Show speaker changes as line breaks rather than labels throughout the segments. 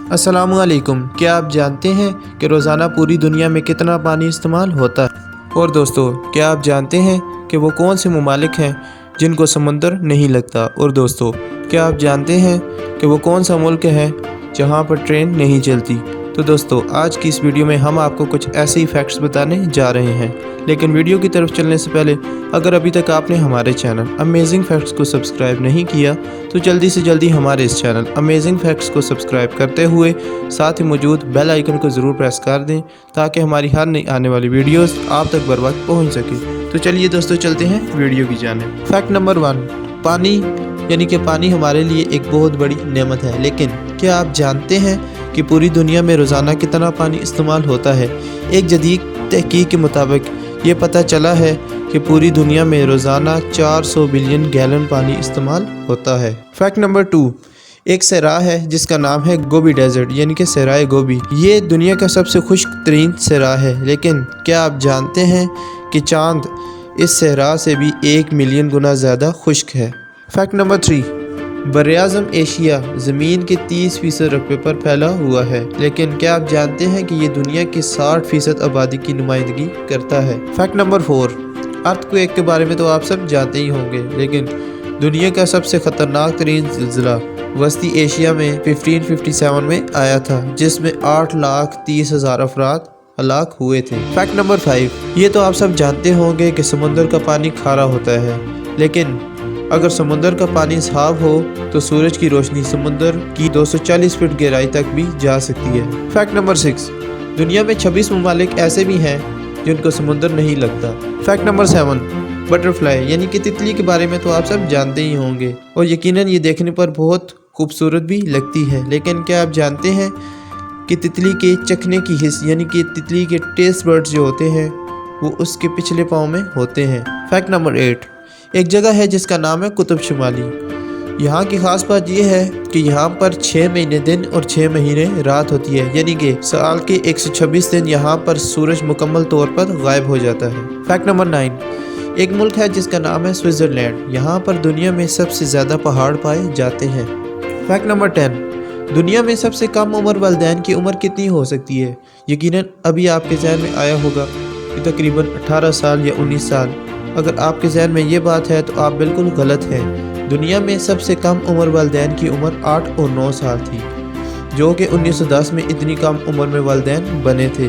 अस्सलामुअलैकुम। क्या आप जानते हैं कि रोज़ाना पूरी दुनिया में कितना पानी इस्तेमाल होता है? और दोस्तों, क्या आप जानते हैं कि वो कौन से ममालिक हैं जिनको समुंदर नहीं लगता? और दोस्तों, क्या आप जानते हैं कि वो कौन सा मुल्क है जहां पर ट्रेन नहीं चलती? तो दोस्तों, आज की इस वीडियो में हम आपको कुछ ऐसे ही फैक्ट्स बताने जा रहे हैं। लेकिन वीडियो की तरफ चलने से पहले अगर अभी तक आपने हमारे चैनल अमेजिंग फैक्ट्स को सब्सक्राइब नहीं किया तो जल्दी से जल्दी हमारे इस चैनल अमेजिंग फैक्ट्स को सब्सक्राइब करते हुए साथ ही मौजूद बेल आइकन को ज़रूर प्रेस कर दें ताकि हमारी हर नई आने वाली वीडियोस आप तक बर वक्त पहुँच सके। तो चलिए दोस्तों, चलते हैं वीडियो की जानिब। फैक्ट नंबर 1, पानी यानी कि पानी हमारे लिए एक बहुत बड़ी नेमत है। लेकिन क्या आप जानते हैं कि पूरी दुनिया में रोज़ाना कितना पानी इस्तेमाल होता है? एक जदीद तहकीक के मुताबिक ये पता चला है कि पूरी दुनिया में रोज़ाना 400 बिलियन गैलन पानी इस्तेमाल होता है। फैक्ट नंबर 2, एक सहरा है जिसका नाम है गोबी डेजर्ट यानी कि सहराए गोबी। ये दुनिया का सबसे खुश्क तरीन सहरा है। लेकिन क्या आप जानते हैं कि चांद इस सहरा से भी 1 मिलियन गुना ज़्यादा खुश्क है। फैक्ट नंबर 3, बरआज़म एशिया ज़मीन के 30% रकबे पर फैला हुआ है। लेकिन क्या आप जानते हैं कि ये दुनिया की 60% आबादी की नुमाइंदगी करता है। फैक्ट नंबर 4, अर्थक्वेक के बारे में तो आप सब जानते ही होंगे, लेकिन दुनिया का सबसे ख़तरनाक तरीन ज़िलज़ला वस्ती एशिया में 1557 में आया था, जिसमें 8,30,000 अफराद हलाक हुए थे। फैक्ट नंबर 5, ये तो आप सब जानते होंगे कि समुंदर का पानी खारा होता है। लेकिन अगर समुंदर का पानी साफ हो तो सूरज की रोशनी समुंदर की 240 फीट गहराई तक भी जा सकती है। फैक्ट नंबर 6, दुनिया में 26 ममालिक ऐसे भी हैं जिनको समुंदर नहीं लगता। फैक्ट नंबर 7, बटरफ्लाई यानी कि तितली के बारे में तो आप सब जानते ही होंगे और यकीनन ये देखने पर बहुत खूबसूरत भी लगती है। लेकिन क्या आप जानते हैं कि तितली के चखने की हिस्स यानी कि तितली के टेस्ट बर्ड्स जो होते हैं वो उसके पिछले पाँव में होते हैं। फैक्ट नंबर 8, एक जगह है जिसका नाम है कुतुब शुमाली। यहाँ की खास बात यह है कि यहाँ पर 6 महीने दिन और 6 महीने रात होती है, यानी कि साल के 126 दिन यहाँ पर सूरज मुकम्मल तौर पर गायब हो जाता है। फैक्ट नंबर 9, एक मुल्क है जिसका नाम है स्विट्ज़रलैंड। यहाँ पर दुनिया में सबसे ज़्यादा पहाड़ पाए जाते हैं। फैक्ट नंबर 10, दुनिया में सबसे कम उम्र वालिदैन की उम्र कितनी हो सकती है? यकीनन अभी आपके जहन में आया होगा कि तकरीबन 18 साल या 19 साल। अगर आपके जहन में ये बात है तो आप बिल्कुल गलत हैं। दुनिया में सबसे कम उम्र वालिदैन की उम्र 8 और 9 साल थी, जो कि 1910 में इतनी कम उम्र में वालिदैन बने थे।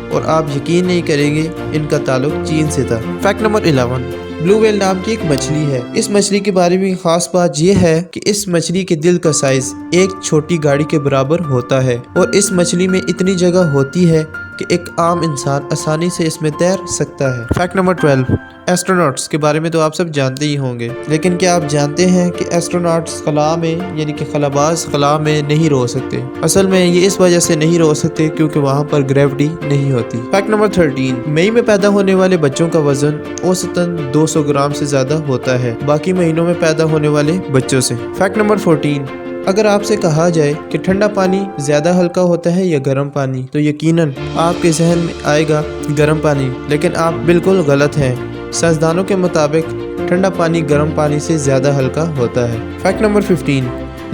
और आप यकीन नहीं करेंगे, इनका ताल्लुक चीन से था। फैक्ट नंबर 11, ब्लू व्हेल नाम की एक मछली है। इस मछली के बारे में खास बात यह है कि इस मछली के दिल का साइज एक छोटी गाड़ी के बराबर होता है और इस मछली में इतनी जगह होती है कि एक आम इंसान आसानी से इसमें तैर सकता है। फैक्ट नंबर 12, एस्ट्रोनॉट्स के बारे में तो आप सब जानते ही होंगे। लेकिन क्या आप जानते हैं कि एस्ट्रोनॉट्स खला में यानी कि खलाबाज खला में नहीं रह सकते? असल में ये इस वजह से नहीं रह सकते क्योंकि वहाँ पर ग्रेविटी नहीं होती। फैक्ट नंबर 13, मई में पैदा होने वाले बच्चों का वजन औसतन 200 ग्राम से ज्यादा होता है बाकी महीनों में पैदा होने वाले बच्चों से। फैक्ट नंबर 14, अगर आपसे कहा जाए कि ठंडा पानी ज़्यादा हल्का होता है या गर्म पानी तो यकीनन आपके जहन में आएगा गर्म पानी। लेकिन आप बिल्कुल गलत हैं। साइंसदानों के मुताबिक ठंडा पानी गर्म पानी से ज़्यादा हल्का होता है। फैक्ट नंबर 15,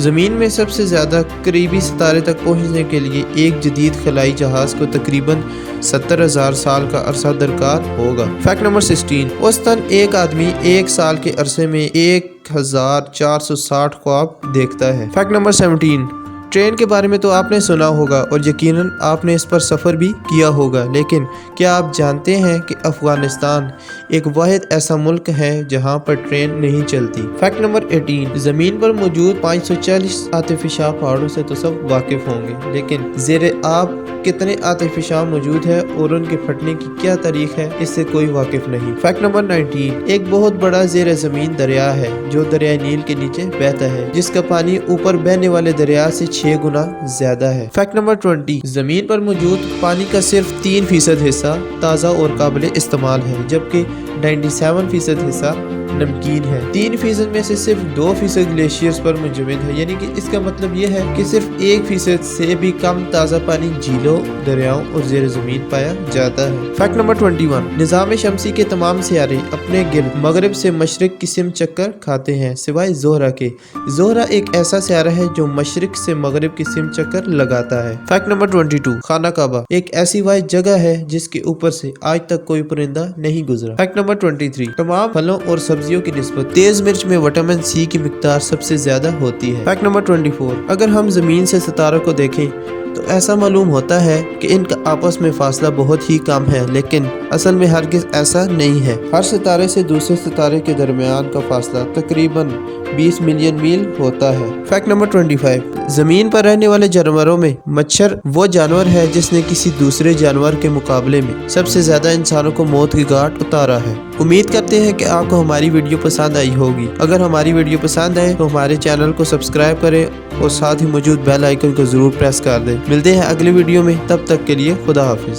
ज़मीन में सबसे ज़्यादा करीबी सितारे तक पहुंचने के लिए एक जदीद खलाई जहाज़ को तकरीबन 70,000 साल का अरसा दरकार होगा। फैक्ट नंबर 16, औसतन एक आदमी एक साल के अरसे में 1460 ख्वाब देखता है। फैक्ट नंबर 17, ट्रेन के बारे में तो आपने सुना होगा और यकीनन आपने इस पर सफ़र भी किया होगा। लेकिन क्या आप जानते हैं कि अफ़गानिस्तान एक वाहिद ऐसा मुल्क है जहां पर ट्रेन नहीं चलती? फैक्ट नंबर 18, ज़मीन पर मौजूद 540 आतिफिशा पहाड़ों से तो सब वाकिफ़ होंगे, लेकिन ज़ेरे आब कितने आतिफिशा मौजूद है और उनके फटने की क्या तारीख है इससे कोई वाकिफ नहीं। फैक्ट नंबर 19, एक बहुत बड़ा ज़ेरे ज़मीन दरिया है जो दरिया नील के नीचे बहता है, जिसका पानी ऊपर बहने वाले दरिया से 6 गुना ज्यादा है। फैक्ट नंबर 20, जमीन पर मौजूद पानी का सिर्फ 3% हिस्सा ताज़ा और काबिल इस्तेमाल है, जबकि 97% हिस्सा नमकीन है। 3% में से सिर्फ 2% ग्लेशियर्स पर मुंजमद है, यानी कि इसका मतलब ये है कि सिर्फ 1% से भी कम ताज़ा पानी झीलों, दरियाओं और ज़ेर ज़मीन पाया जाता है। फैक्ट नंबर 21, निज़ाम शमसी के तमाम सियारे अपने गिर्द मगरिब से मशरिक की सिमत चक्कर खाते हैं सिवाय ज़ोहरा के। ज़ोहरा एक ऐसा सियारा है जो मशरिक से मगरिब की सिमत चक्कर लगाता है। फैक्ट नंबर 22, खाना काबा एक ऐसी वाहिद जगह है जिसके ऊपर से आज तक कोई परिंदा नहीं गुजरा। फैक्ट नंबर 23, तमाम फलों और सब्जियों की निस्बत तेज मिर्च में विटामिन सी की मिकदार सबसे ज्यादा होती है। फैक्ट नंबर 24, अगर हम जमीन से सितारों को देखें तो ऐसा मालूम होता है कि इनका आपस में फासला बहुत ही कम है, लेकिन असल में हरगिज ऐसा नहीं है। हर सितारे से दूसरे सितारे के दरमियान का फासला तकरीबन 20 मिलियन मील होता है। फैक्ट नंबर 25, जमीन पर रहने वाले जानवरों में मच्छर वो जानवर है जिसने किसी दूसरे जानवर के मुकाबले में सबसे ज्यादा इंसानों को मौत की घाट उतारा है। उम्मीद करते हैं कि आपको हमारी वीडियो पसंद आई होगी। अगर हमारी वीडियो पसंद आए तो हमारे चैनल को सब्सक्राइब करें और साथ ही मौजूद बेल आइकन को जरूर प्रेस कर दें। मिलते हैं अगली वीडियो में, तब तक के लिए खुदा हाफिज।